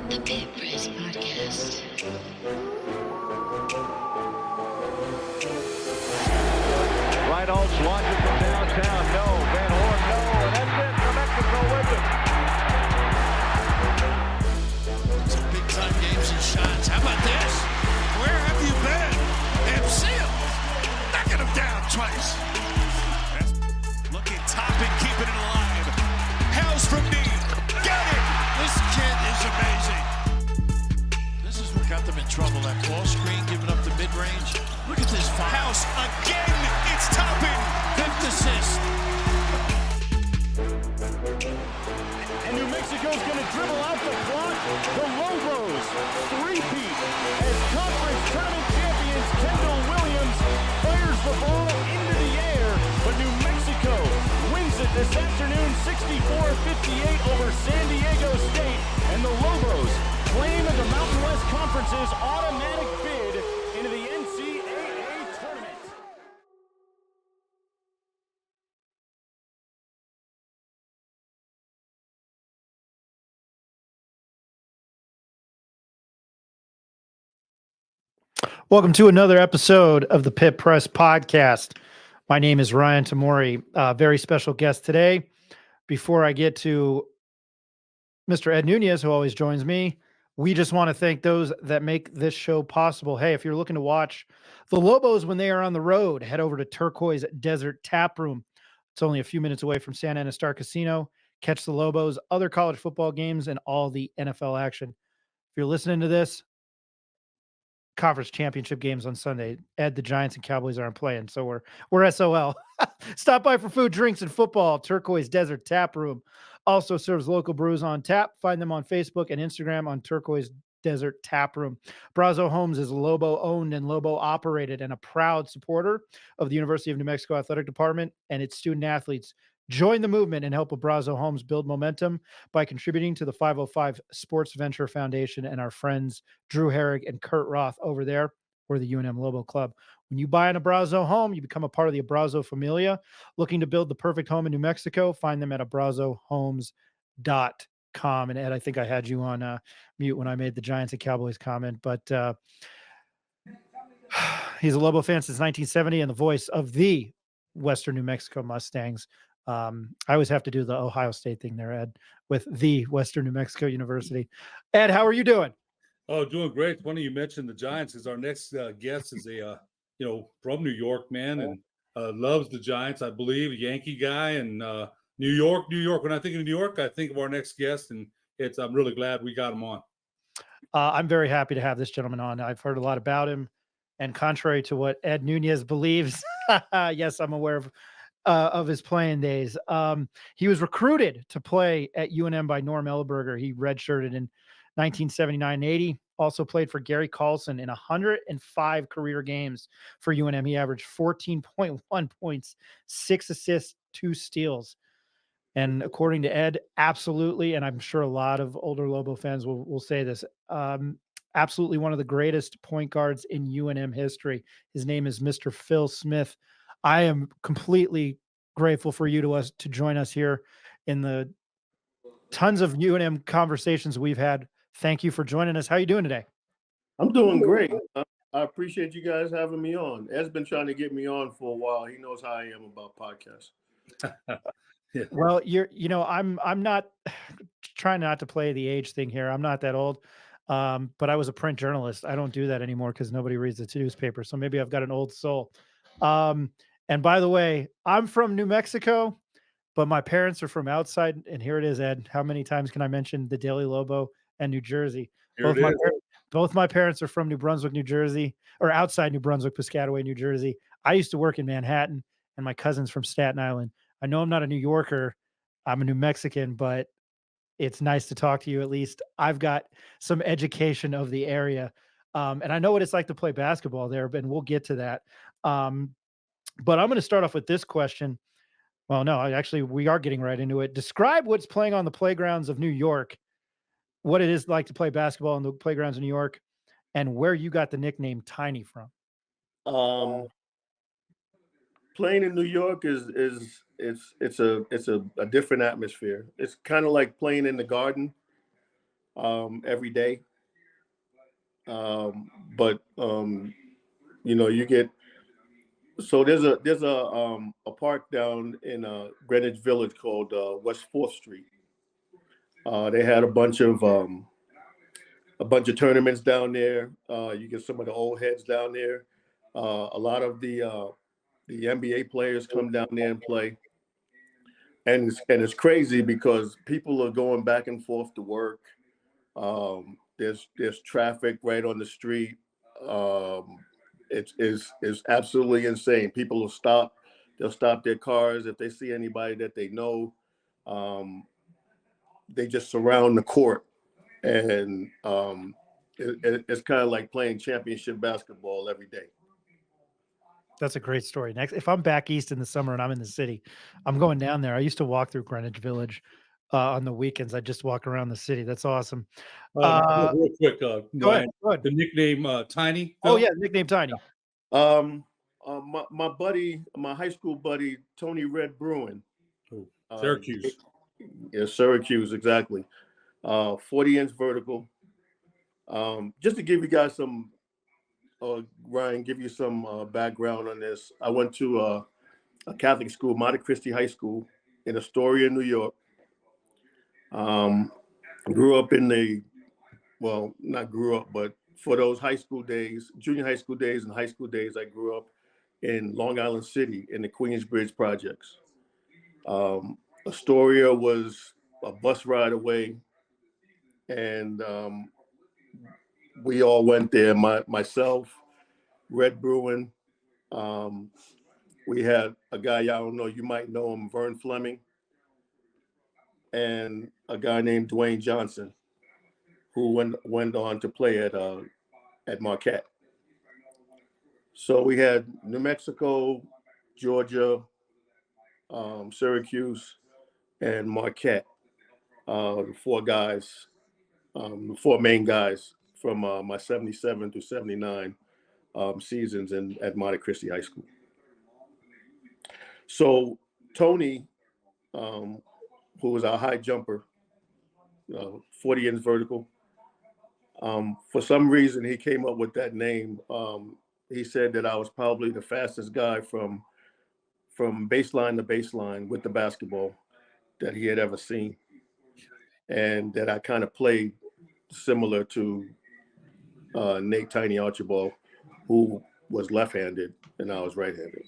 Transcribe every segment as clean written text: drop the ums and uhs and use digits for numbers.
The Pit Press Podcast. Reinholz launches from downtown. No. Van Horn, no. And that's it. New Mexico with it. Some big-time games and shots. How about this? Where have you been? And Seal knocking him down twice. Looking top and keeping it alive. House from knee. Got it. This kid is amazing. This is what got them in trouble. That ball screen giving up the mid-range. Look at this foul. House again. It's topping. Fifth assist. And New Mexico's going to dribble out the clock. The Lobos three-peat as conference tournament champions Kendall Williams fires the ball into the air. But New Mexico wins it this afternoon 64-58 over San Diego State. And the Lobos claim the Mountain West Conference's automatic bid into the NCAA tournament. Welcome to another episode of the Pit Press Podcast. My name is Ryan Tamori. Very special guest today. Before I get to Mr. Ed Nunez, who always joins me, we just want to thank those that make this show possible. Hey, if you're looking to watch the Lobos when they are on the road, head over to Turquoise Desert Tap Room. It's only a few minutes away from Santa Ana Star Casino. Catch the Lobos, other college football games, and all the NFL action. If you're listening to this, conference championship games on Sunday. Ed, the Giants and Cowboys aren't playing, so we're SOL. Stop by for food, drinks, and football. Turquoise Desert Tap Room also serves local brews on tap. Find them on Facebook and Instagram on Turquoise Desert Tap Room. Brazo Homes is Lobo owned and Lobo operated and a proud supporter of the University of New Mexico Athletic Department and its student athletes. Join the movement and help Brazo Homes build momentum by contributing to the 505 Sports Venture Foundation and our friends Drew Herrig and Kurt Roth over there. We're the UNM Lobo Club. When you buy an Abrazo home, you become a part of the Abrazo familia. Looking to build the perfect home in New Mexico, find them at abrazohomes.com. And Ed, I think I had you on mute when I made the Giants and Cowboys comment, but he's a Lobo fan since 1970 and the voice of the Western New Mexico Mustangs. I always have to do the Ohio State thing there, Ed, with the Western New Mexico University. Ed, how are you doing? Oh, doing great. Funny you mentioned the Giants, because our next guest is from New York, man, and loves the Giants, I believe, a Yankee guy, and New York. When I think of New York, I think of our next guest, and I'm really glad we got him on. I'm very happy to have this gentleman on. I've heard a lot about him, and contrary to what Ed Nunez believes, yes, I'm aware of his playing days. He was recruited to play at UNM by Norm Ellenberger. He redshirted in 1979-80. Also played for Gary Carlson in 105 career games for UNM. He averaged 14.1 points, 6 assists, 2 steals. And according to Ed, absolutely, and I'm sure a lot of older Lobo fans will say this, absolutely one of the greatest point guards in UNM history. His name is Mr. Phil Smith. I am completely grateful for you to join us here in the tons of UNM conversations we've had. Thank you for joining us. How are you doing today? I'm doing great. I appreciate you guys having me on. Ed's been trying to get me on for a while. He knows how I am about podcasts. Yeah. Well, I'm not trying not to play the age thing here. I'm not that old. But I was a print journalist. I don't do that anymore because nobody reads the newspaper. So maybe I've got an old soul. And by the way, I'm from New Mexico, but my parents are from outside. And here it is, Ed. How many times can I mention the Daily Lobo and New Jersey? Both my parents are from New Brunswick, New Jersey, or outside New Brunswick, Piscataway, New Jersey. I used to work in Manhattan, and my cousin's from Staten Island. I know I'm not a New Yorker. I'm a New Mexican, but it's nice to talk to you. At least I've got some education of the area. And I know what it's like to play basketball there, and we'll get to that. But I'm going to start off with this question. Well, no, actually, we are getting right into it. Describe what's playing on the playgrounds of New York, what it is like to play basketball on the playgrounds of New York, and where you got the nickname Tiny from. Playing in New York is a different atmosphere. It's kind of like playing in the Garden. every day. But you get so there's a park down in Greenwich Village called West 4th Street. They had a bunch of tournaments down there. You get some of the old heads down there. A lot of the NBA players come down there and play. And it's crazy because people are going back and forth to work. There's traffic right on the street. It's absolutely insane. People will stop. They'll stop their cars if they see anybody that they know. They just surround the court, and it's kind of like playing championship basketball every day. That's a great story. Next, if I'm back east in the summer and I'm in the city, I'm going down there. I used to walk through Greenwich Village on the weekends. I just walk around the city. That's awesome. Real quick, Go Ryan, ahead. Go ahead. the nickname Tiny. Oh Phil? yeah, nickname Tiny. My buddy, my high school buddy, Tony Red Bruin. Syracuse. Yeah, Syracuse, exactly. 40-inch vertical. Just to give you guys some, Ryan, give you some background on this. I went to a Catholic school, Monte Christi High School in Astoria, New York. Grew up not grew up, but for those high school days, junior high school days and high school days, I grew up in Long Island City in the Queensbridge projects. Astoria was a bus ride away, and we all went there. Myself, Red Bruin. We had a guy, I don't know, you might know him, Vern Fleming, and a guy named Dwayne Johnson, who went on to play at Marquette. So we had New Mexico, Georgia, Syracuse, and Marquette. The four main guys from my 77 to 79 seasons at Monte Christi High School. So Tony, who was our high jumper, 40-inch vertical, for some reason he came up with that name. He said that I was probably the fastest guy from baseline to baseline with the basketball that he had ever seen, and that I kind of played similar to Nate Tiny Archibald, who was left-handed and I was right-handed.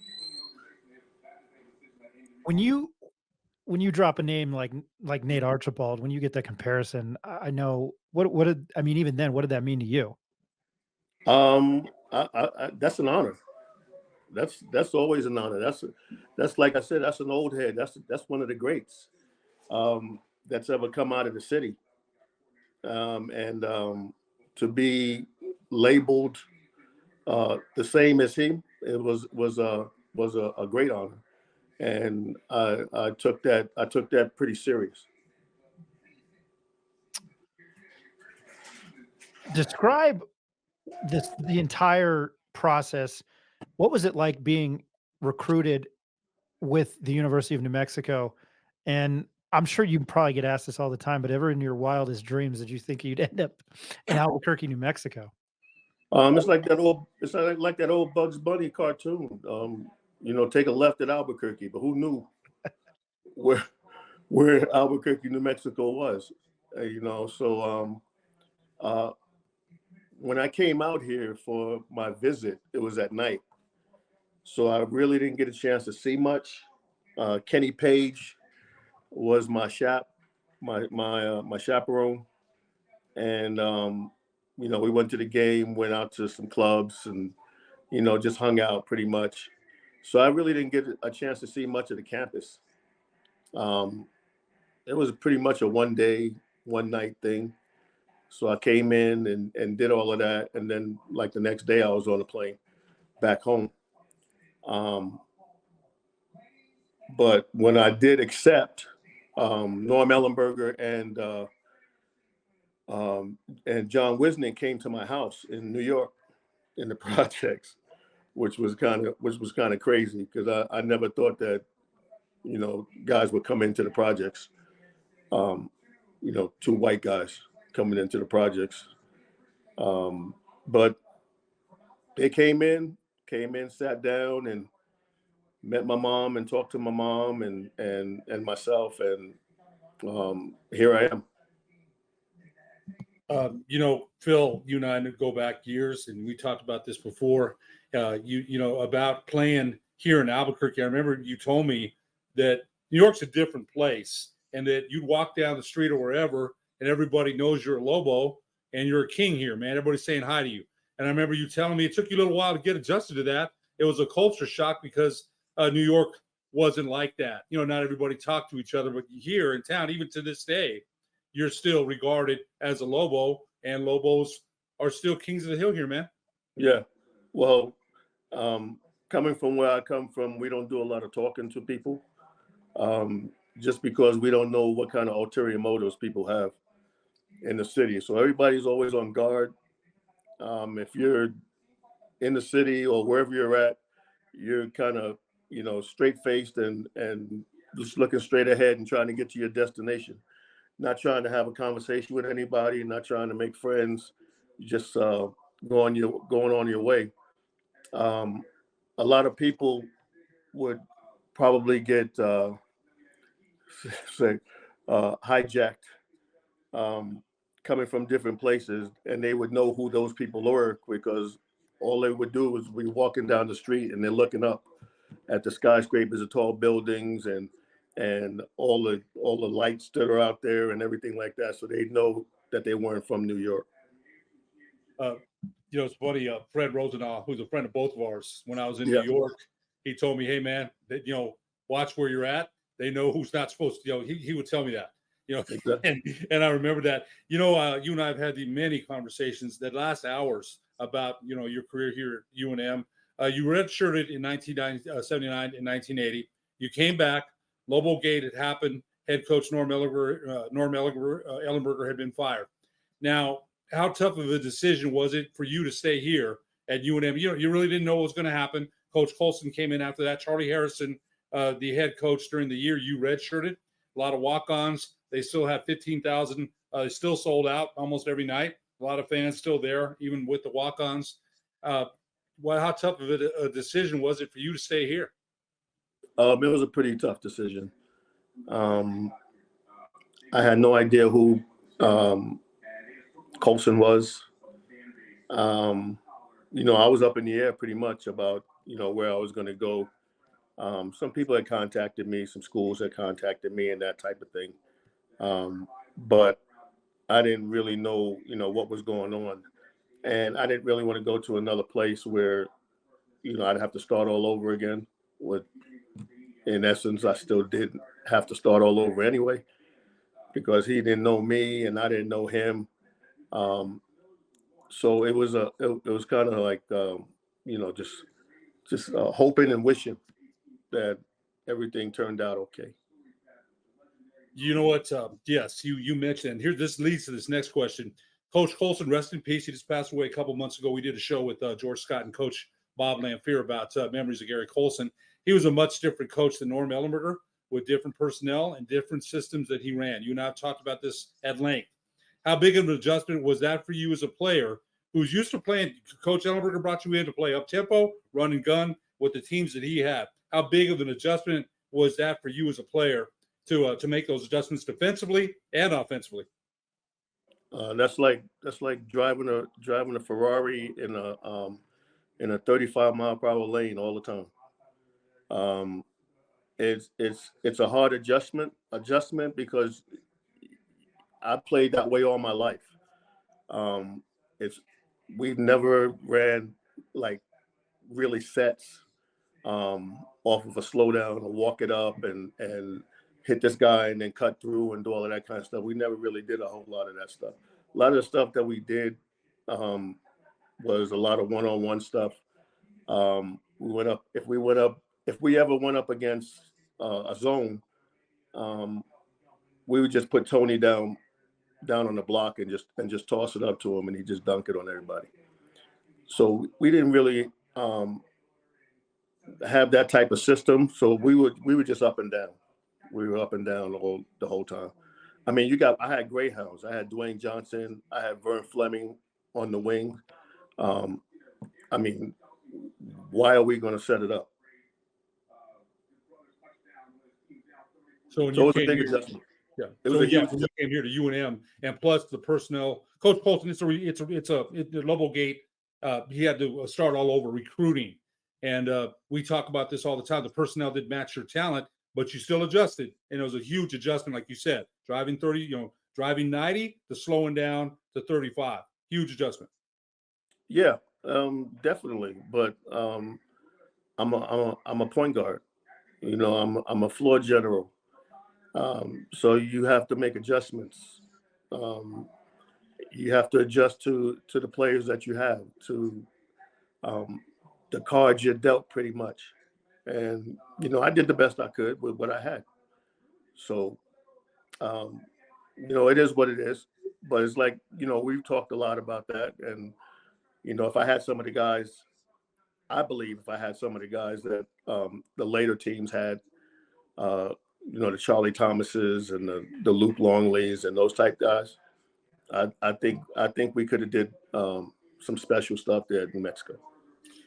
When you drop a name like Nate Archibald, when you get that comparison, I know what did I mean. Even then, what did that mean to you? That's an honor. That's always an honor. That's like I said, that's an old head. That's one of the greats that's ever come out of the city. And to be labeled the same as him, it was a great honor, and I took that pretty serious. Describe the entire process. What was it like being recruited with the University of New Mexico? And I'm sure you probably get asked this all the time, but ever in your wildest dreams did you think you'd end up in Albuquerque, New Mexico? It's like that old Bugs Bunny cartoon. Take a left at Albuquerque, but who knew where Albuquerque, New Mexico was? So when I came out here for my visit, it was at night, so I really didn't get a chance to see much. Kenny Page was my chaperone, and we went to the game, went out to some clubs, and just hung out pretty much. So I really didn't get a chance to see much of the campus. It was pretty much a one night thing. So I came in and did all of that, and then like the next day I was on a plane back home. But when I did accept, Norm Ellenberger and John Wisnick came to my house in New York in the projects, which was kind of crazy because I never thought that guys would come into the projects, two white guys. coming into the projects. But they came in, sat down, and met my mom and talked to my mom and myself, and here I am. Phil, you and I go back years, and we talked about this before. About playing here in Albuquerque. I remember you told me that New York's a different place, and that you'd walk down the street or wherever, and everybody knows you're a Lobo and you're a king here, man. Everybody's saying hi to you. And I remember you telling me it took you a little while to get adjusted to that. It was a culture shock because New York wasn't like that. Not everybody talked to each other, but here in town, even to this day, you're still regarded as a Lobo, and Lobos are still kings of the hill here, man. Yeah. Well, coming from where I come from, we don't do a lot of talking to people, just because we don't know what kind of ulterior motives people have in the city. So everybody's always on guard. If you're in the city or wherever you're at, you're kind of, straight-faced and just looking straight ahead and trying to get to your destination. Not trying to have a conversation with anybody, not trying to make friends, just going on your way. A lot of people would probably get hijacked, coming from different places, and they would know who those people were because all they would do was be walking down the street and they're looking up at the skyscrapers, the tall buildings, and all the lights that are out there and everything like that. So they know that they weren't from New York. It's funny. Fred Rosenau, who's a friend of both of ours, when I was in Yeah. New York, he told me, "Hey, man, that watch where you're at. They know who's not supposed to." He would tell me that. Exactly. and I remember that. You and I have had many conversations that last hours about your career here at UNM. You redshirted in 1979 and 1980. You came back. Lobo Gate had happened. Head coach Norm Ellenberger had been fired. Now, how tough of a decision was it for you to stay here at UNM? You really didn't know what was going to happen. Coach Colson came in after that. Charlie Harrison, the head coach during the year you redshirted. A lot of walk-ons. They still have 15,000. Still sold out almost every night. A lot of fans still there, even with the walk-ons. How tough of a decision was it for you to stay here? It was a pretty tough decision. I had no idea who Colson was. I was up in the air pretty much about, where I was going to go. Some people had contacted me, some schools had contacted me and that type of thing. But I didn't really know, what was going on. And I didn't really want to go to another place where, I'd have to start all over again. In essence, I still did have to start all over anyway, because he didn't know me and I didn't know him. So it was kind of like, just hoping and wishing that everything turned out okay. You know what? Yes, you mentioned, and here this leads to this next question. Coach Colson, rest in peace. He just passed away a couple months ago. We did a show with George Scott and Coach Bob Lamphere about memories of Gary Colson. He was a much different coach than Norm Ellenberger, with different personnel and different systems that he ran. You and I have talked about this at length. How big of an adjustment was that for you as a player who's used to playing? Coach Ellenberger brought you in to play up-tempo, run and gun with the teams that he had. How big of an adjustment was that for you as a player to make those adjustments defensively and offensively? That's like driving a Ferrari in a 35-mile-per-hour lane all the time. It's a hard adjustment because I played that way all my life. We've never ran like really sets off of a slowdown or walk it up and hit this guy and then cut through and do all of that kind of stuff. We never really did a whole lot of that stuff. A lot of the stuff that we did was a lot of one-on-one stuff. If we ever went up against a zone, we would just put Tony down on the block and just toss it up to him, and he just dunk it on everybody. So we didn't really have that type of system. So we were just up and down. We were up and down the whole time. I mean, I had Greyhounds. I had Dwayne Johnson. I had Vern Fleming on the wing. Um, I mean, why are we going to set it up? So when So you it was a came big here, adjustment. yeah. It was So a yeah, huge when you came here to UNM, and plus the personnel, Coach Colton, the Lobo Gate. He had to start all over recruiting, and we talk about this all the time. The personnel did match your talent, but you still adjusted, and it was a huge adjustment, like you said, driving 30, driving 90 to slowing down to 35. Huge adjustment. Yeah, definitely. But I'm a point guard. I'm a floor general. So you have to make adjustments. Um, you have to adjust to the players that you have, to um, the cards you're dealt, pretty much. And I did the best I could with what I had. So um, it is what it is. But it's like we've talked a lot about that, and if I had some of the guys, I believe if I had some of the guys that the later teams had, uh, the Charlie Thomases and the Luke Longleys and those type guys, I think we could have did some special stuff there in New Mexico.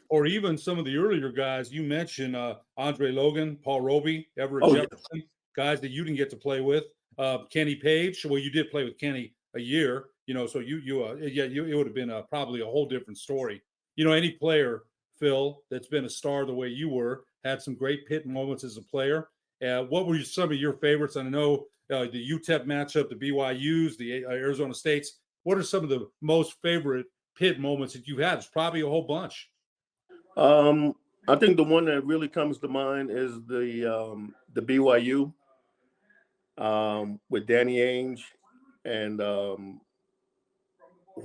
Or even some of the earlier guys you mentioned, Andre Logan, Paul Roby, Everett Oh, yeah. Jefferson, guys that you didn't get to play with. Kenny Page, well, you did play with Kenny a year, so it would have been probably a whole different story. Any player, Phil, that's been a star the way you were, had some great pit moments as a player. What were some of your favorites? I know the UTEP matchup, the BYU's, the Arizona States. What are some of the most favorite pit moments that you had? There's probably a whole bunch. I think the one that really comes to mind is the BYU with Danny Ainge and who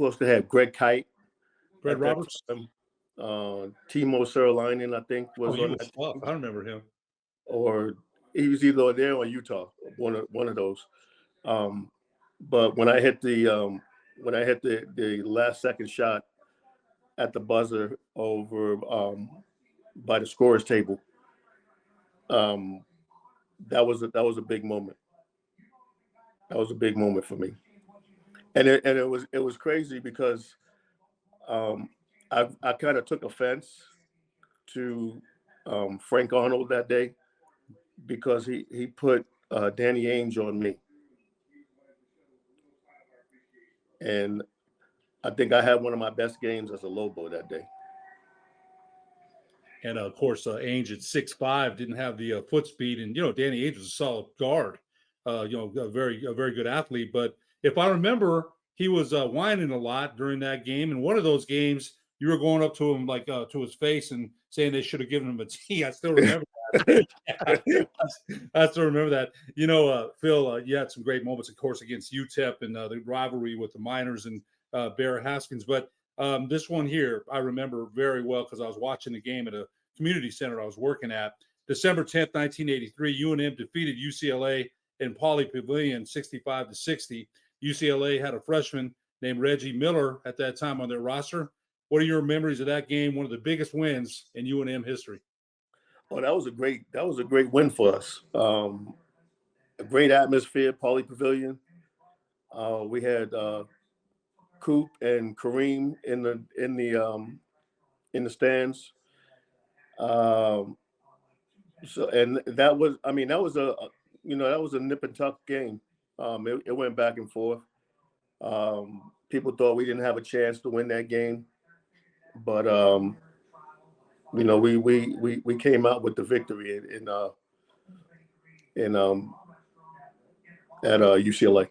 else they had? Greg Kite. Brad at that Roberts. time. Timo Serlainen, I think, was He on was that tough. team. I remember him. Or he was either there or Utah, one of those. But when I hit the last second shot at the buzzer over by the scorer's table, that was a big moment. That was a big moment for me, and it was crazy because I kind of took offense to Frank Arnold that day because he put Danny Ainge on me, and I think I had one of my best games as a Lobo that day. And of course, Ainge at 6'5" didn't have the foot speed, and Danny Ainge was a solid guard. A very good athlete. But if I remember, he was whining a lot during that game. And one of those games, you were going up to him like to his face and saying they should have given him a T. I still remember that. I still remember that. Phil, you had some great moments, of course, against UTEP and the rivalry with the Miners and Bear Haskins. But this one here, I remember very well because I was watching the game at a community center I was working at. December 10th, 1983, UNM defeated UCLA in Pauley Pavilion 65-60. UCLA had a freshman named Reggie Miller at that time on their roster. What are your memories of that game? One of the biggest wins in UNM history. Oh, that was a great win for us. A great atmosphere, Pauley Pavilion. We had Coop and Kareem in the stands. So and that was a nip and tuck game. It went back and forth. People thought we didn't have a chance to win that game, but we came out with the victory at UCLA.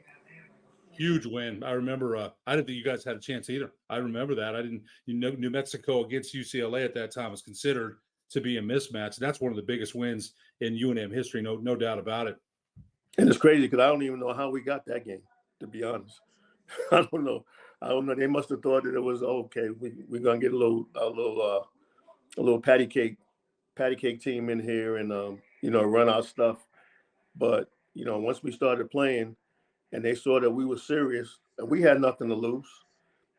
Huge win. I remember. I didn't think you guys had a chance either. I remember that. I didn't. New Mexico against UCLA at that time was considered to be a mismatch. That's one of the biggest wins in UNM history. No doubt about it. And it's crazy because I don't even know how we got that game. To be honest, I don't know. They must have thought that it was okay. We're gonna get a little patty cake team in here and run our stuff. But once we started playing, and they saw that we were serious, and we had nothing to lose.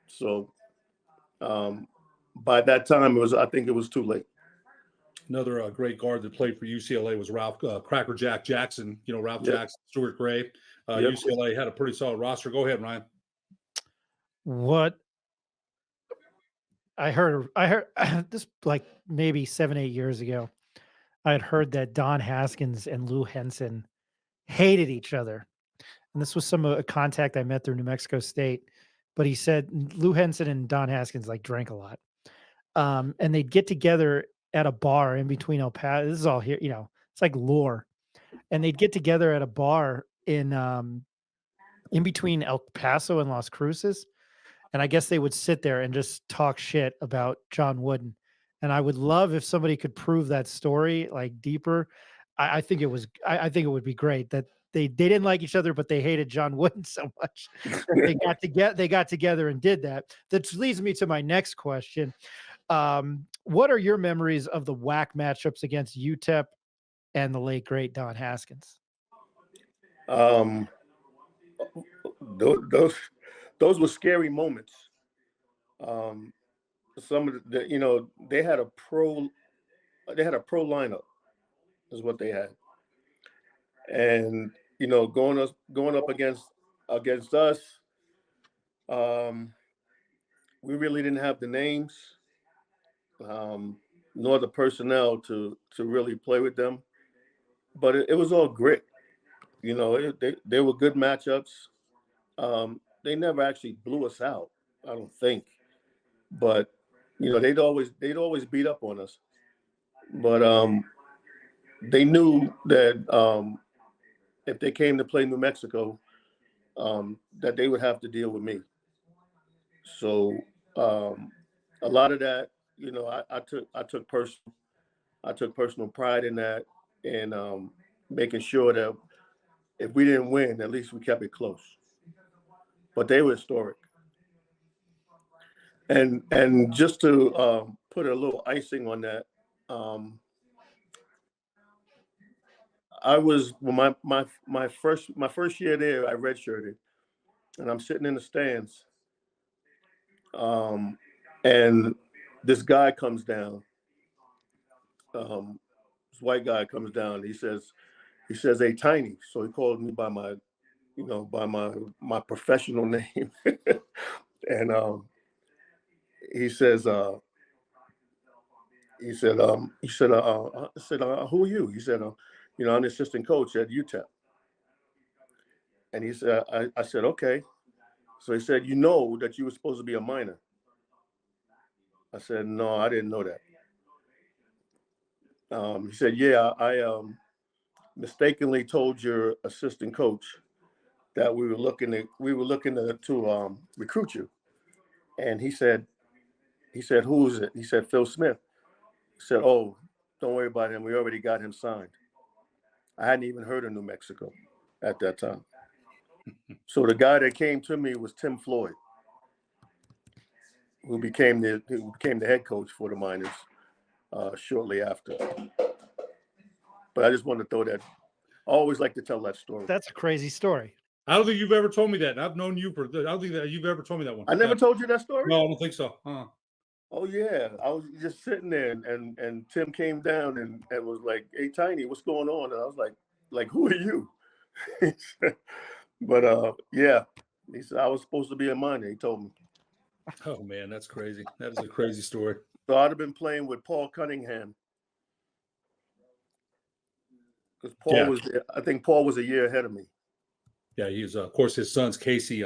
So by that time, I think it was too late. Another great guard that played for UCLA was Ralph Cracker Jack Jackson. Ralph Yep. Jackson, Stuart Gray. Yep. UCLA had a pretty solid roster. Go ahead, Ryan. What I heard this like maybe 7-8 years ago. I had heard that Don Haskins and Lou Henson hated each other, and this was a contact I met through New Mexico State. But he said Lou Henson and Don Haskins like drank a lot, and they'd get together at a bar in between El Paso. This is all here, it's like lore, and they'd get together at a bar in between El Paso and Las Cruces. And I guess they would sit there and just talk shit about John Wooden. And I would love if somebody could prove that story like deeper. I think it was. I think it would be great that they didn't like each other, but they hated John Wooden so much that they got together and did that. That leads me to my next question. What are your memories of the WAC matchups against UTEP and the late great Don Haskins? Those were scary moments. Some of they had a pro lineup is what they had, and going up against us, we really didn't have the names, nor the personnel to really play with them, but it was all grit. They were good matchups. They never actually blew us out, I don't think, but they'd always beat up on us. But they knew that if they came to play New Mexico, that they would have to deal with me. So a lot of that, I took personal pride in that, and making sure that if we didn't win, at least we kept it close. But they were historic. And just to put a little icing on that, I was my first year there. I redshirted, and I'm sitting in the stands, and this guy comes down. This white guy comes down. He says, "Hey, Tiny." So he called me by my professional name, and he says, "Who are you?" He said, "I'm the assistant coach at UTEP." And he said, I said, "Okay." So he said, "You know that you were supposed to be a minor?" I said, "No, I didn't know that." He said, "Yeah, I mistakenly told your assistant coach that we were looking to recruit you." And he said, "Who is it?" He said, "Phil Smith." He said, "Oh, don't worry about him. We already got him signed." I hadn't even heard of New Mexico at that time. So the guy that came to me was Tim Floyd, who became the head coach for the Miners shortly after. But I just wanted to throw that. I always like to tell that story. That's a crazy story. I don't think you've ever told me that. And I've known you I don't think that you've ever told me that one. I never told you that story? No, I don't think so. Oh yeah, I was just sitting there, and Tim came down and was like, "Hey, Tiny, what's going on?" And I was like, "Who are you?" But yeah, he said I was supposed to be a minor. He told me. Oh man, that's crazy. That is a crazy story. So I'd have been playing with Paul Cunningham, because I think Paul was a year ahead of me. Yeah, he's of course his son's Casey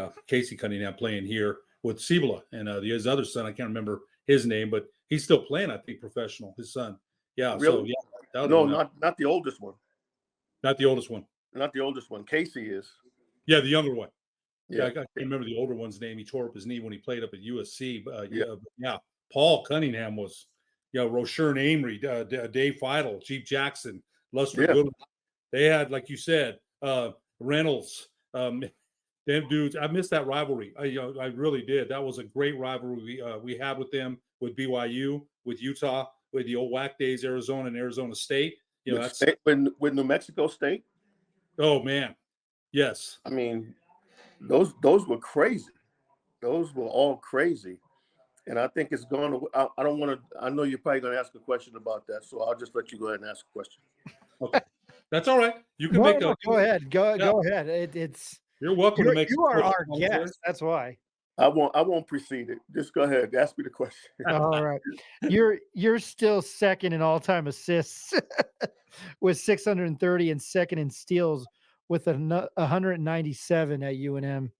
Cunningham playing here with Cibola, and his other son, I can't remember his name, but he's still playing, I think, professional. His son. Yeah. Really? So yeah. No, not the oldest one. Not the oldest one. Not the oldest one. Casey is. Yeah, the younger one. Yeah, I can't remember the older one's name. He tore up his knee when he played up at USC. Yeah. Paul Cunningham was, Roshern Amory, Dave Feidel, Jeep Jackson, Luster Goodwin. They had, like you said, Reynolds. Them dudes. I missed that rivalry. I really did. That was a great rivalry we had with them, with BYU, with Utah, with the old WAC days, Arizona and Arizona State. With New Mexico State. Oh man, yes. I mean, those were crazy. Those were all crazy, and I think it's going to. I don't want to. I know you're probably going to ask a question about that, so I'll just let you go ahead and ask a question. Okay. That's all right. You can No, make no, go ahead. Go Yeah. ahead. It's You're welcome to make you some are our questions, sir. guest. That's why. I won't precede it. Just go ahead. Ask me the question. All right. You're still second in all-time assists with 630 and second in steals with 197 at UNM.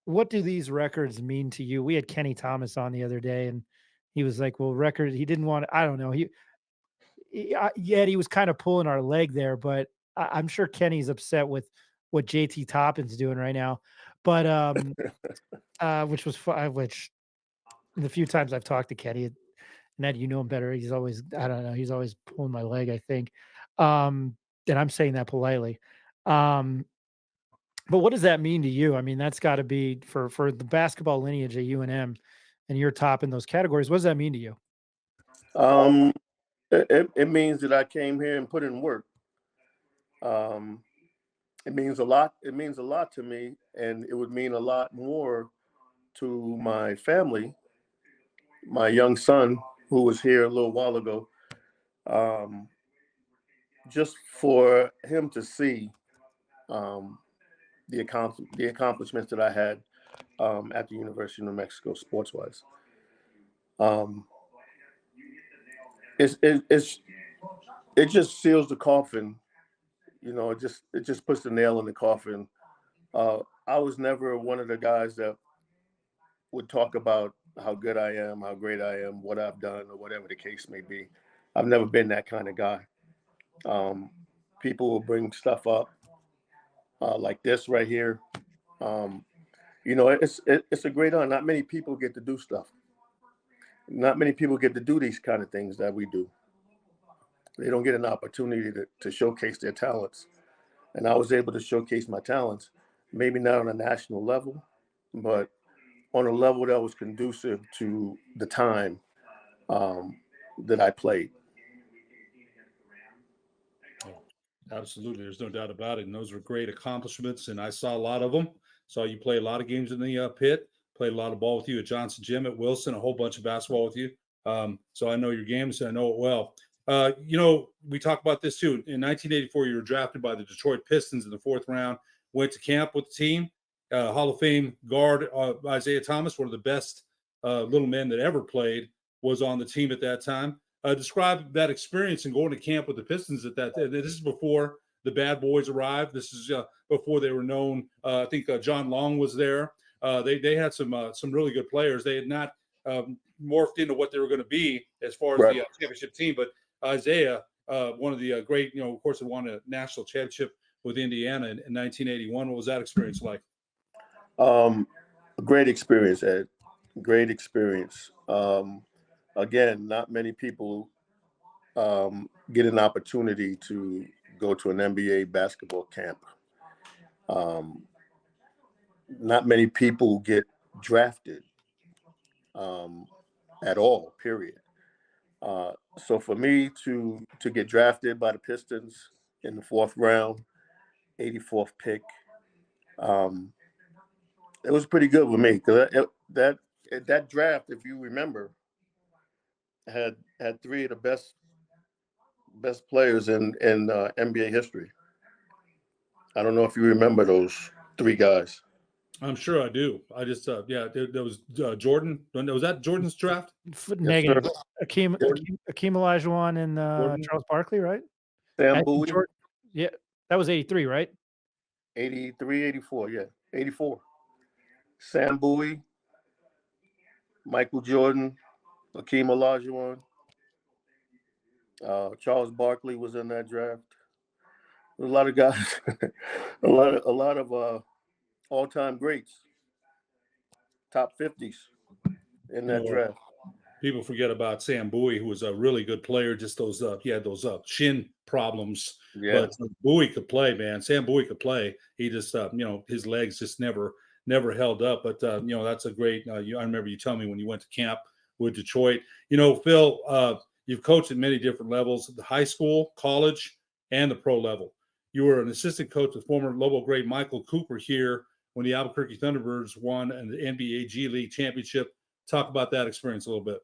What do these records mean to you? We had Kenny Thomas on the other day, and he was like, well, record, he didn't want, I don't know. Yet he was kind of pulling our leg there, but I'm sure Kenny's upset with what JT Toppin's doing right now. But which was which the few times I've talked to Kenny, Ned, you know him better. He's always, I don't know, he's always pulling my leg, I think. And I'm saying that politely. But what does that mean to you? I mean, that's got to be for the basketball lineage at UNM, and you're top in those categories. What does that mean to you? It means that I came here and put in work. It means a lot. It means a lot to me, and it would mean a lot more to my family, my young son, who was here a little while ago. Just for him to see the accomplishments that I had at the University of New Mexico, sports-wise. It just seals the coffin. You know, it just puts the nail in the coffin. I was never one of the guys that would talk about how good I am, how great I am, what I've done, or whatever the case may be. I've never been that kind of guy. People will bring stuff up like this right here. You know, it's a great honor. Not many people get to do stuff. Not many people get to do these kind of things that we do. They don't get an opportunity to showcase their talents. And I was able to showcase my talents, maybe not on a national level, but on a level that was conducive to the time that I played. Absolutely. There's no doubt about it. And those were great accomplishments. And I saw a lot of them. Saw you play a lot of games in the pit, played a lot of ball with you at Johnson Gym, at Wilson, a whole bunch of basketball with you. So I know your games. I know it well. You know, we talk about this too. In 1984, you were drafted by the Detroit Pistons in the 4th round, went to camp with the team. Hall of Fame guard Isaiah Thomas, one of the best little men that ever played, was on the team at that time. Describe that experience and going to camp with the Pistons at that. This is before the Bad Boys arrived. This is before they were known. I think John Long was there. They had some really good players. They had not morphed into what they were going to be as far as Right. the championship team. But Isaiah, one of the great, of course, they won a national championship with Indiana in 1981. What was that experience like? Great experience, Ed. Great experience. Again, not many people get an opportunity to go to an NBA basketball camp. Not many people get drafted at all, period. So for me to get drafted by the Pistons in the 4th round, 84th pick, it was pretty good with me because that draft, if you remember, had 3 of the best players in NBA history. I don't know if you remember those 3 guys. I'm sure I do. I just, there was Jordan. Was that Jordan's draft? Negative. sir. Akeem Olajuwon and Jordan. Charles Barkley, right? Sam And Bowie, yeah, that was 83, right? 83, 84, yeah, 84. Sam Bowie, Michael Jordan, Akeem Olajuwon, Charles Barkley was in that draft. There's a lot of guys, a lot of all-time greats, top 50s in that draft. People forget about Sam Bowie, who was a really good player. Just those, he had those shin problems, Yeah. but Bowie could play, man. Sam Bowie could play. He just, his legs just never held up. But that's a great. I remember you telling me when you went to camp with Detroit. Phil, you've coached at many different levels: the high school, college, and the pro level. You were an assistant coach with former Lobo great Michael Cooper here when the Albuquerque Thunderbirds won an NBA G League championship. Talk about that experience a little bit.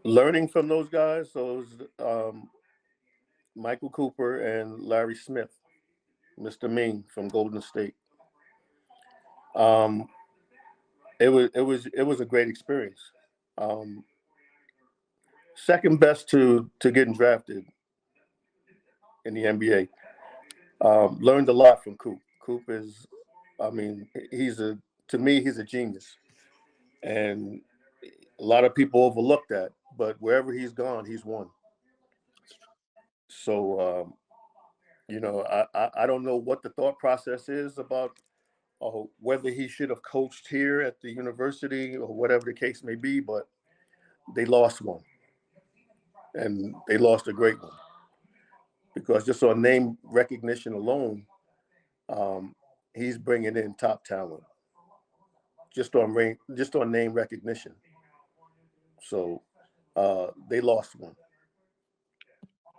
Learning from those guys. So it was Michael Cooper and Larry Smith, Mr. Mean from Golden State. Um, it was a great experience. Um, Second best to getting drafted in the NBA. Learned a lot from Coop. Coop is, I mean, to me, he's a genius. And a lot of people overlook that, but wherever he's gone, he's won. So, I don't know what the thought process is about whether he should have coached here at the university or whatever the case may be, but they lost one, and they lost a great one because just on name recognition alone, he's bringing in top talent just on name recognition. So they lost one.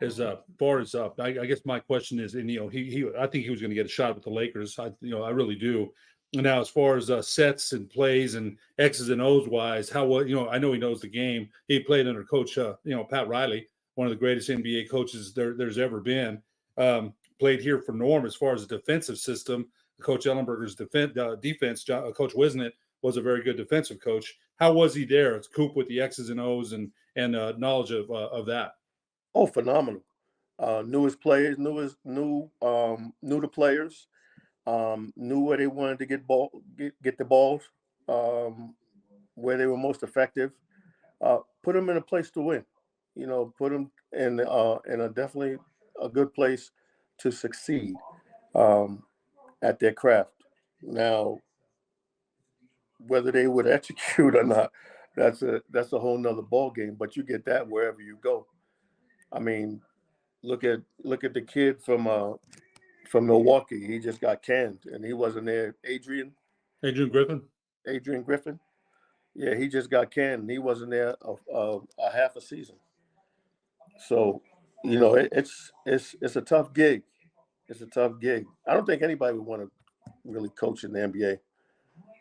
As far as I guess my question is, and he I think he was going to get a shot with the Lakers. I really do. And now, as far as sets and plays and X's and O's wise, I know he knows the game. He played under Coach Pat Riley, one of the greatest NBA coaches there's ever been. Played here for Norm as far as the defensive system. Coach Ellenberger's defense. Coach Wisnett was a very good defensive coach. How was he there? It's Coop with the X's and O's and knowledge of that. Oh, phenomenal! Knew his players, knew the players, knew where they wanted to get the balls, where they were most effective. Put them in a place to win. Put them in a definitely a good place to succeed at their craft. Now, whether they would execute or not, that's a whole nother ball game. But you get that wherever you go. I mean, look at the kid from Milwaukee. He just got canned, and he wasn't there. Adrian Griffin. Yeah, he just got canned, and he wasn't there a half a season. So, it's a tough gig. It's a tough gig. I don't think anybody would want to really coach in the NBA.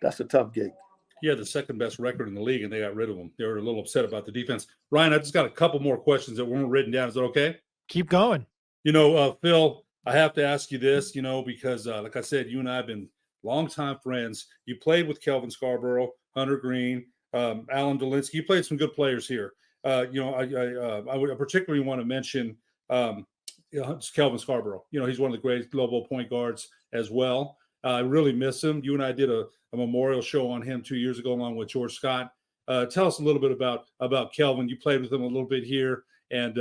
That's a tough gig. He had the second best record in the league, and they got rid of him. They were a little upset about the defense. Ryan, I just got a couple more questions that weren't written down. Is that okay? Keep going. Phil, I have to ask you this, because like I said, you and I have been longtime friends. You played with Kelvin Scarborough, Hunter Green, Alan Dolinsky. You played some good players here. I would particularly want to mention Kelvin Scarborough. He's one of the great Lobo point guards as well. I really miss him. You and I did a memorial show on him 2 years ago, along with George Scott. Tell us a little bit about Kelvin. You played with him a little bit here, and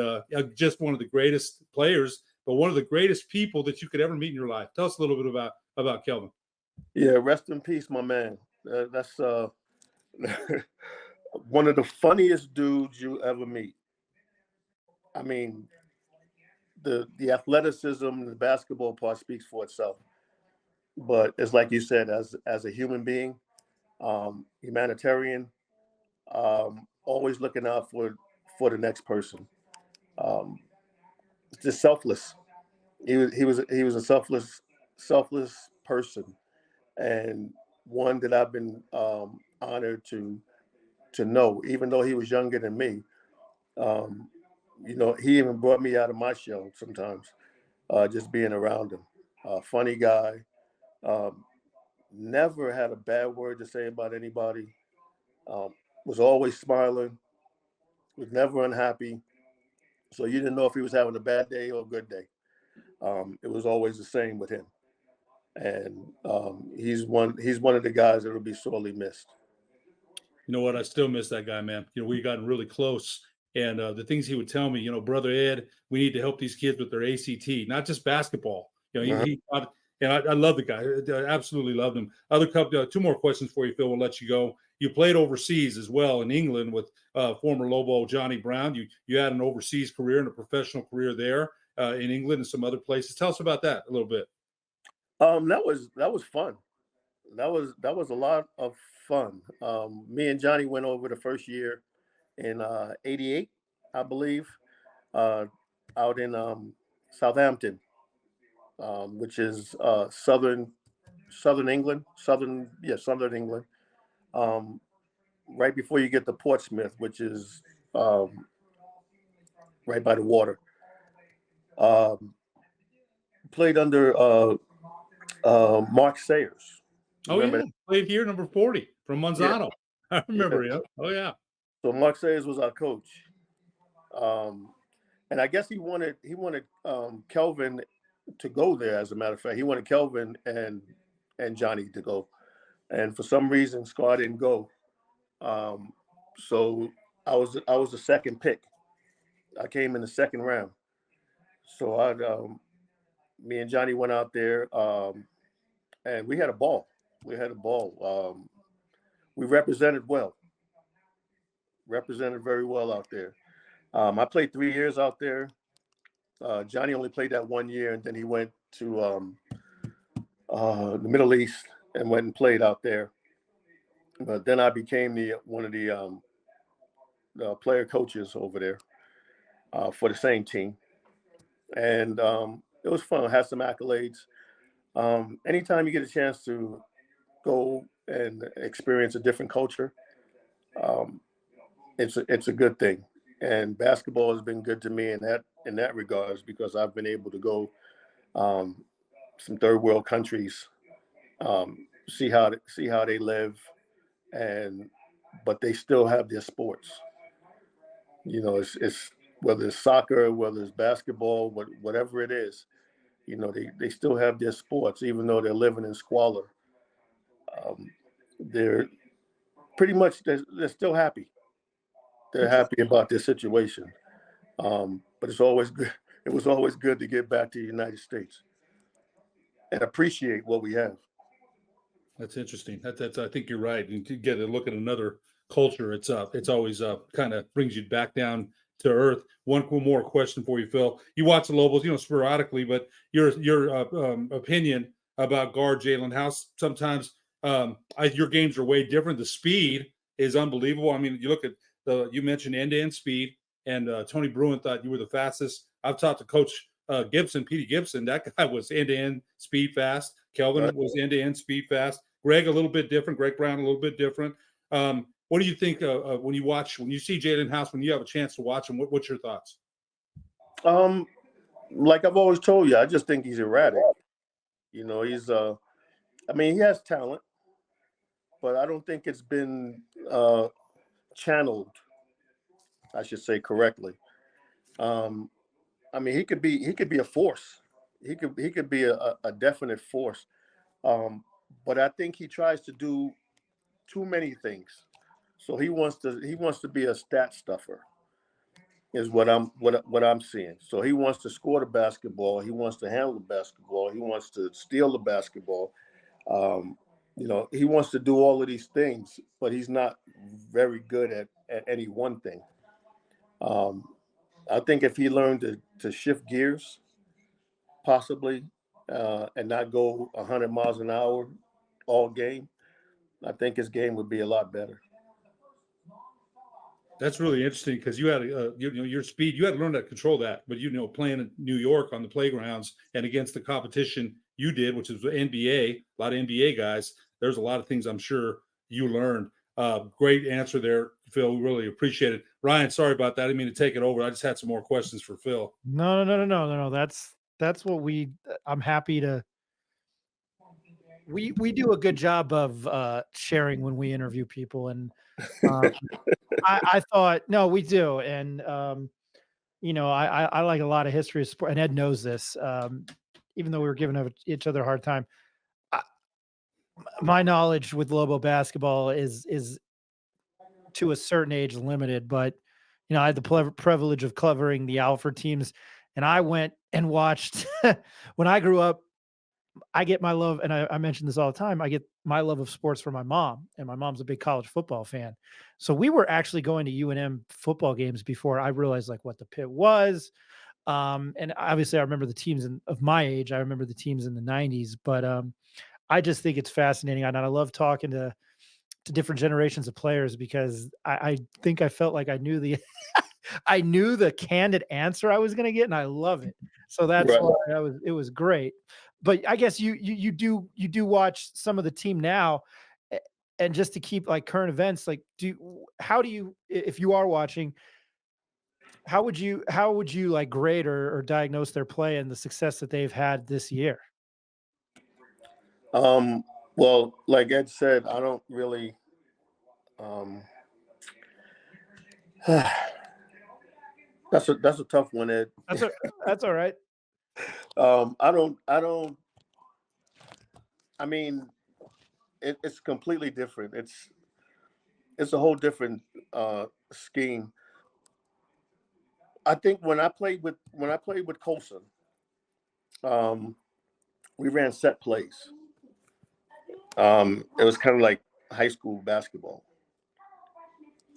just one of the greatest players, but one of the greatest people that you could ever meet in your life. Tell us a little bit about Kelvin. Yeah, rest in peace, my man. That's one of the funniest dudes you ever meet. I mean, the athleticism, the basketball part speaks for itself. But it's like you said, as a human being, humanitarian, always looking out for the next person. Just selfless. He was a selfless person, and one that I've been honored to know. Even though he was younger than me, he even brought me out of my shell sometimes. Just being around him, funny guy. Never had a bad word to say about anybody. Was always smiling. Was never unhappy. So you didn't know if he was having a bad day or a good day. It was always the same with him. And he's one of the guys that will be sorely missed. You know what? I still miss that guy, man. We gotten really close. And the things he would tell me, Brother Ed, we need to help these kids with their ACT, not just basketball. He thought, and I love the guy. I absolutely loved him. Two more questions for you, Phil. We'll let you go. You played overseas as well in England with former Lobo Johnny Brown. You had an overseas career and a professional career there in England and some other places. Tell us about that a little bit. That was fun. That was a lot of fun. Me and Johnny went over the first year in '88, I believe, out in Southampton, which is southern England, southern England. Right before you get to Portsmouth, which is right by the water. Um, Played under Mark Sayers. Oh Remember yeah, played here, number 40 from that? Yeah, Monsanto. I remember yeah. him. Oh yeah. So Mark Sayers was our coach. And I guess he wanted Kelvin to go there. As a matter of fact, he wanted Kelvin and Johnny to go, and for some reason, Scar didn't go. So I was the second pick. I came in the second round. So me and Johnny went out there, and we had a ball. We had a ball. We represented very well out there. I played 3 years out there. Johnny only played that 1 year, and then he went to the Middle East and went and played out there. But then I became one of the player coaches over there for the same team, and it was fun. Had some accolades. Anytime you get a chance to go and experience a different culture, um, it's a good thing. And basketball has been good to me in that regards because I've been able to go some third world countries, see how they live, and but they still have their sports. You know, it's whether it's soccer, whether it's basketball, whatever it is. You know, they still have their sports, even though they're living in squalor. They're pretty much they're still happy. They're happy about their situation. But it's always good. It was always good to get back to the United States and appreciate what we have. That's interesting. That's I think you're right. And to get a look at another culture, it's always kind of brings you back down to earth. One more question for you, Phil. You watch the Lobos, sporadically, but your opinion about guard Jalen House. Sometimes your games are way different. The speed is unbelievable. I mean, you look at you mentioned end-to-end speed, and Tony Bruin thought you were the fastest. I've talked to Coach Gibson, Petey Gibson. That guy was end-to-end speed fast. Kelvin was end-to-end speed fast. Greg a little bit different. Greg Brown a little bit different. What do you think when you see Jalen House, when you have a chance to watch him? What's your thoughts? Like I've always told you, I just think he's erratic. You know, he's I mean, he has talent, but I don't think it's been channeled, I should say correctly. I mean, he could be a force. He could be a definite force. But I think he tries to do too many things. So he wants to be a stat stuffer, is what I'm seeing. So he wants to score the basketball. He wants to handle the basketball. He wants to steal the basketball. He wants to do all of these things, but he's not very good at any one thing. I think if he learned to shift gears, possibly, and not go 100 miles an hour all game, I think his game would be a lot better. That's really interesting because you had your speed. You had to learn to control that. But playing in New York on the playgrounds and against the competition you did, which is NBA, a lot of NBA guys. There's a lot of things I'm sure you learned. Great answer there, Phil. We really appreciate it. Ryan, sorry about that. I didn't mean to take it over. I just had some more questions for Phil. No. That's what I'm happy to. We do a good job of sharing when we interview people, and I thought no, we do, and I like a lot of history of sport, and Ed knows this. Even though we were giving each other a hard time, my knowledge with Lobo basketball is to a certain age limited, but I had the privilege of covering the Alfred teams, and I went and watched when I grew up. I get my love, and I mention this all the time. I get my love of sports from my mom, and my mom's a big college football fan. So we were actually going to UNM football games before I realized like what the pit was. And obviously I remember the teams of my age. I remember the teams in the 90s, but I just think it's fascinating. And I love talking to different generations of players because I think I felt like I knew the I knew the candid answer I was going to get, and I love it. So that's Right. why it was great. But I guess you do watch some of the team now, and just to keep like current events, like how do you, if you are watching, How would you like grade or diagnose their play and the success that they've had this year? Well, like Ed said, I don't really. That's a tough one, Ed. That's all right. I don't. I mean, it's completely different. It's a whole different scheme. I think when I played with Colson, um, we ran set plays. It was kind of like high school basketball.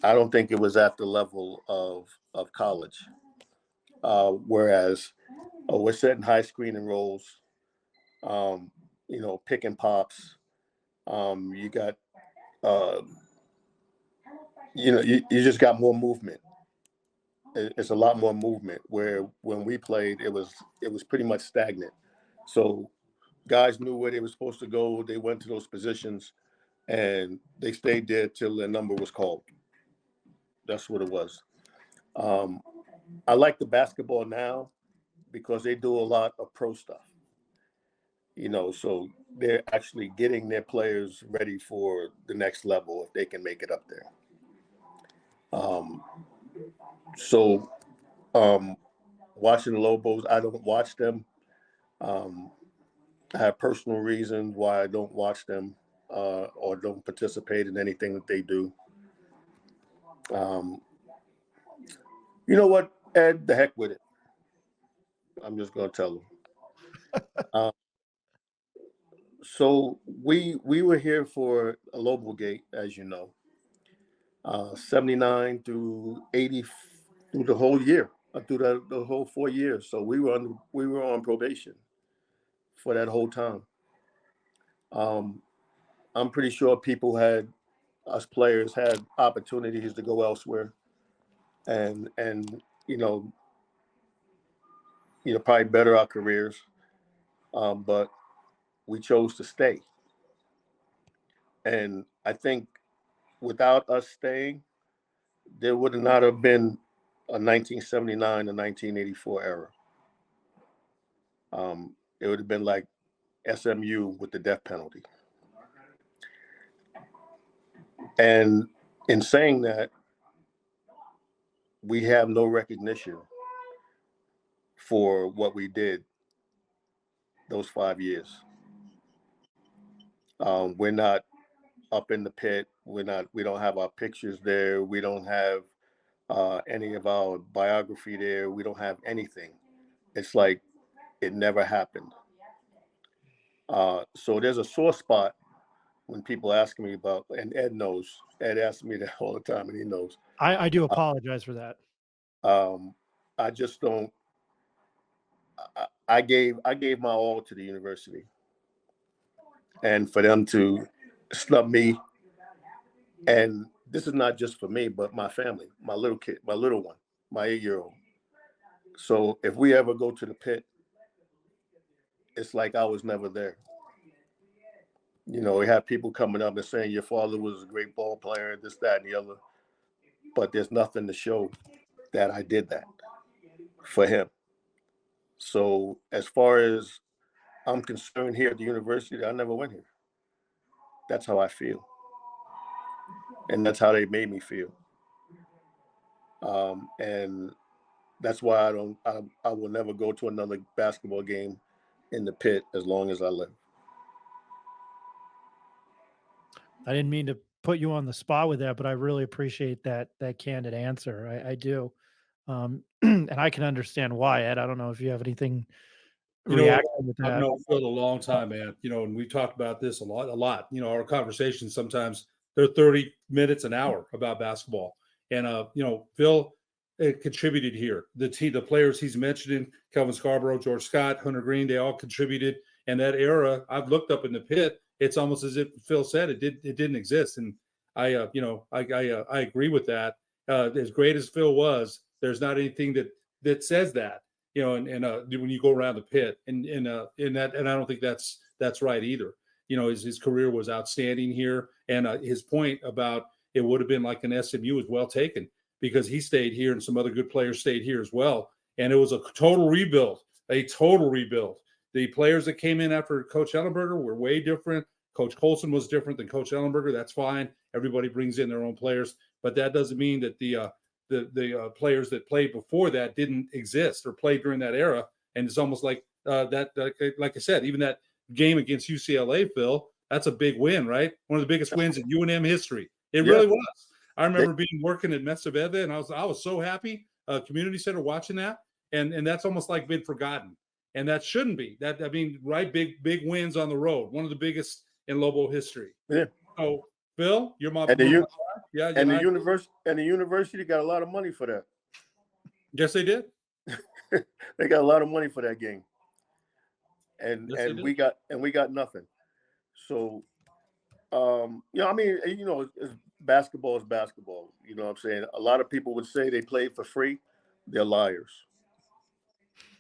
I don't think it was at the level of college. Whereas we're setting high screen and rolls, pick and pops. You got, uh, you just got more movement. It's a lot more movement. Where when we played, it was pretty much stagnant. So guys knew where they were supposed to go. They went to those positions, and they stayed there till their number was called. That's what it was. I like the basketball now because they do a lot of pro stuff. So they're actually getting their players ready for the next level if they can make it up there. So watching the Lobos, I don't watch them. I have personal reasons why I don't watch them or don't participate in anything that they do. You know what, Ed? The heck with it. I'm just going to tell them. So we were here for a Lobo gate, as you know, 79 through 80 through the whole year, through the whole 4 years. So we were on probation for that whole time. I'm pretty sure us players had opportunities to go elsewhere, and probably better our careers, but we chose to stay. And I think without us staying, there would not have been a 1979 to 1984 era. It would have been like SMU with the death penalty. And in saying that, we have no recognition for what we did those 5 years. We're not up in the pit. We don't have our pictures there. We don't have any of our biography there. We don't have anything. It's like it never happened. So there's a sore spot when people ask me about, and Ed knows. Ed asks me that all the time, and he knows. I do apologize for that. I just don't. I gave my all to the university, and for them to snub me, and this is not just for me, but my family, my little kid, my little one, my 8-year-old. So if we ever go to the pit, it's like I was never there. We have people coming up and saying your father was a great ball player, this, that, and the other, but there's nothing to show that I did that for him. So as far as I'm concerned here at the university, I never went here. That's how I feel. And that's how they made me feel. And that's why I will never go to another basketball game in the pit as long as I live. I didn't mean to put you on the spot with that, but I really appreciate that candid answer. I do. And I can understand why, Ed. I don't know if you have anything reacting with I've that. known Phil a long time, man. And we talked about this a lot. Our conversations sometimes they're 30 minutes, an hour about basketball. And Phil contributed here. The players he's mentioning, Kelvin Scarborough, George Scott, Hunter Green, they all contributed. And that era, I've looked up in the pit. It's almost as if Phil said it didn't exist. And I agree with that. As great as Phil was, there's not anything that says that. And when you go around the pit, and I don't think that's right either. His career was outstanding here, and his point about it would have been like an SMU is well taken. because he stayed here and some other good players stayed here as well. And it was a total rebuild. The players that came in after Coach Ellenberger were way different. Coach Colson was different than Coach Ellenberger. That's fine. Everybody brings in their own players, but that doesn't mean that the players that played before that didn't exist or played during that era. And it's almost like like I said, even that game against UCLA, Phil, that's a big win, right? One of the biggest wins in UNM history. It really was. I remember working at Metsoveta, and I was so happy. Community center watching that, and that's almost like been forgotten. And that shouldn't be. Right? Big wins on the road. One of the biggest in Lobo history. Yeah. So, Phil, you're my the university got a lot of money for that. Yes, they did. They got a lot of money for that game, and Yes, we got nothing. So, basketball is basketball. You know what I'm saying? A lot of people would say they played for free. They're liars.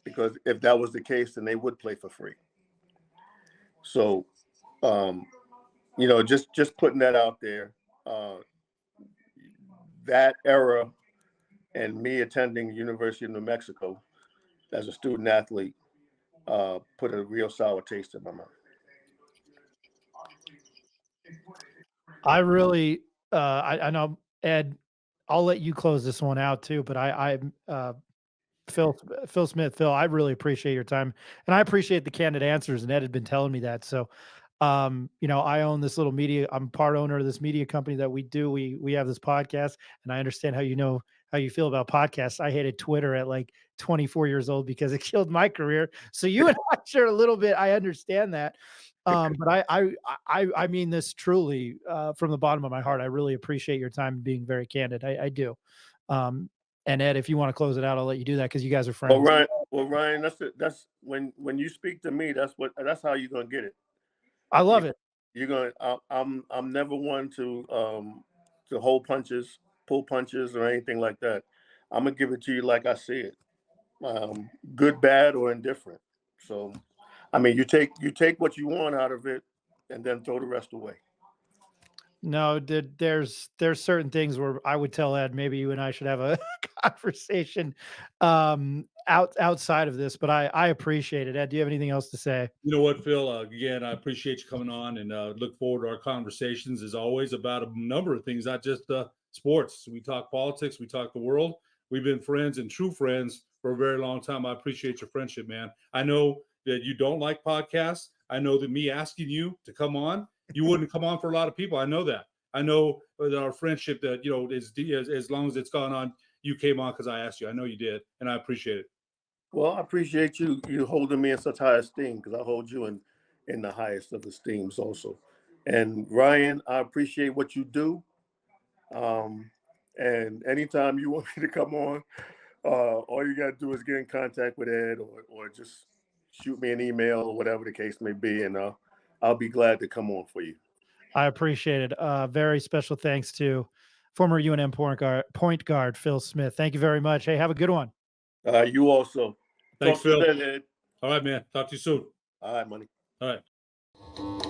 Because if that was the case, then they would play for free. So, just putting that out there, that era and me attending University of New Mexico as a student athlete put a real sour taste in my mouth. I really, I know, Ed, I'll let you close this one out too, but Phil Smith, Phil, I really appreciate your time, and I appreciate the candid answers, and Ed had been telling me that. So, I own this little media. I'm part owner of this media company that we have this podcast, and I understand how you feel about podcasts. I hated Twitter at like 24 years old because it killed my career. So you and I share a little bit. I understand that. But I mean this truly from the bottom of my heart. I really appreciate your time being very candid. I do. And Ed, if you want to close it out, I'll let you do that because you guys are friends. Well, Ryan, that's when you speak to me, that's how you're gonna get it. I love it. You're gonna. I'm never one to hold punches, pull punches, or anything like that. I'm gonna give it to you like I see it, good, bad, or indifferent. So, I mean, you take what you want out of it, and then throw the rest away. No, there's certain things where I would tell Ed, maybe you and I should have a conversation outside of this, but I appreciate it. Ed, do you have anything else to say? You know what, Phil? Again, I appreciate you coming on, and look forward to our conversations as always about a number of things, not just sports. We talk politics, we talk the world. We've been friends and true friends for a very long time. I appreciate your friendship, man. I know that you don't like podcasts. I know that me asking you to come on, you wouldn't come on for a lot of people. I know that. I know that our friendship that, is as long as it's gone on, you came on because I asked you. I know you did, and I appreciate it. Well, I appreciate you holding me in such high esteem because I hold you in the highest of esteems also. And Ryan, I appreciate what you do. And anytime you want me to come on, all you got to do is get in contact with Ed or just shoot me an email or whatever the case may be, and I'll be glad to come on for you. I appreciate it. Very special thanks to former UNM point guard Phil Smith. Thank you very much. Hey, have a good one. You also. Thanks, Phil. Then, Ed. All right, man. Talk to you soon. All right, money. All right.